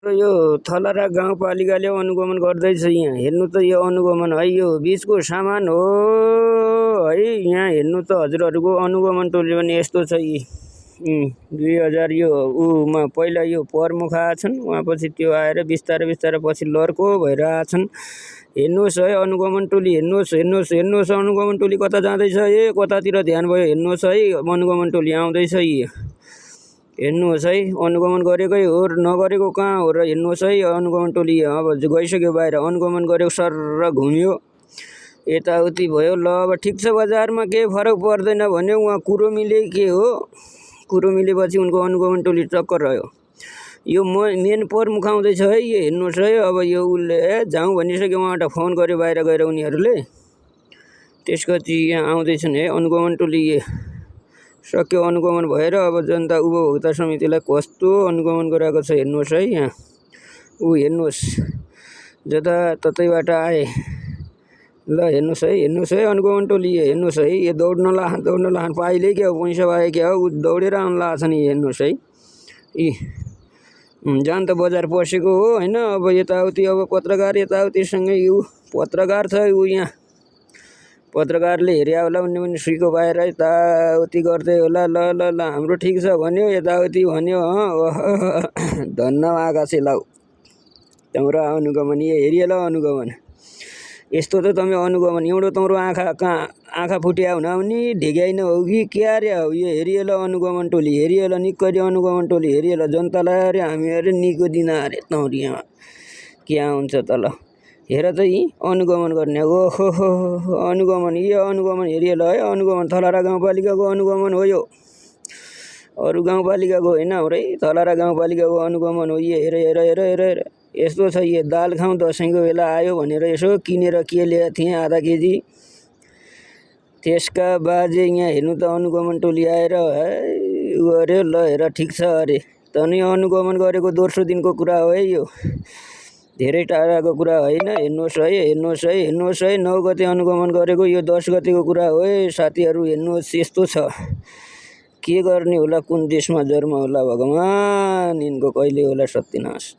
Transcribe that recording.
र यो थलरा गाउँपालिकाले अनुगमन गर्दैछ। यहाँ हेर्नु त, यो अनुगमन है, यो बिचको सामान हो है। यहाँ हेर्नु त हजुरहरूको अनुगमन टोली पनि यस्तो छ। यी 2000 यो उमा पहिला यो प्रमुख आएछन्, उहाँपछि त्यो आएर बिस्तारै बिस्तारै पछि लर्को भएर आएछन्। हेर्नुहोस् है अनुगमन टोली, हेर्नुहोस् हेर्नुहोस् हेर्नुहोस् अनुगमन टोली कता जाँदैछ। कतातिर ध्यान भयो, हेर्नुहोस् है अनुगमन टोली आउँदैछ। हेर्नुहोस् है, अनुगमन गरेकै हो नगरेको कहाँ हो र। हेर्नुहोस् है अनुगमन टोली अब गइसक्यो बाहिर, अनुगमन गरेको सर घुम्यो यताउति भयो। ल अब ठिक छ, बजारमा केही फरक पर्दैन भन्यो। उहाँ कुरो मिले के हो, कुरो मिलेपछि उनको अनुगमन टोली टक्कर रह्यो। यो मेन प्रमुख आउँदैछ है। यो हेर्नुहोस् है, अब यो उसले जाउँ भनिसक्यो, उहाँबाट फोन गर्यो बाहिर गएर उनीहरूले। त्यसपछि यहाँ आउँदैछन् है अनुगमन टोली। सक्यो अनुगमन भएर। अब जनता उपभोक्ता समितिलाई कस्तो अनुगमन गराएको छ हेर्नुहोस् है। यहाँ हेर्नुहोस् जताततैबाट आए। ल हेर्नुहोस् है, हेर्नुहोस् है अनुगमन टोली, हेर्नुहोस् है। यो दौड्न लाहन पाइले क्या हो, पैसा पाए क्या हो, दौडेर आउन लाग्छन्। हेर्नुहोस् है, जान त बजार पसेको हो होइन। अब यताउति अब पत्रकार यताउतिसँगै यो पत्रकार छ। यहाँ पत्रकारले हेऱ्या होला, उनले पनि सुइको पाएर यताउति गर्दै होला। ल ल ल हाम्रो ठिक छ भन्यो, यताउति भन्यो। धन्न आकाशे लाउ तिम्रो अनुगमन। हेरिएला अनुगमन यस्तो त तमे अनुगमन एउटा तिम्रो आँखा फुट्या हुना नि ढेग्याइन हो कि क्या रे हो। यो हेरिएला अनुगमन टोली, हेरिएला निक्करी अनुगमन टोली, हेरिएला जनतालाई अरे हामी अरे निको दिन अरे तौरिया क्या हुन्छ त। ल हेर त यी अनुगमन गर्ने। ओहो अनुगमन, यो अनुगमन हेरिएला है। अनुगमन थलरा गाउँपालिकाको अनुगमन हो यो, अरू गाउँपालिकाको होइन। हाम्रै थलरा गाउँपालिकाको अनुगमन हो। हेर हेर हेर हेर हेर यस्तो छ। यो दाल खाउँ दसैँको बेला आयो भनेर यसो किनेर के ल्याएको थिएँ आधा केजी। त्यसका बाजे यहाँ हेर्नु त अनुगमन टोली आएर गऱ्यो। ल हेर ठिक छ अरे। तनी अनुगमन गरेको दोस्रो दिनको कुरा हो है, यो धेरै टाढाको कुरा होइन। हेर्नुहोस् है, हेर्नुहोस् है, हेर्नुहोस् है 9 गते अनुगमन गरेको, यो 10 गतेको कुरा हो है साथीहरू। हेर्नुहोस् यस्तो छ। के गर्ने होला, कुन देशमा जन्म होला भगवान्, यिनको कहिले होला सत्यनाश।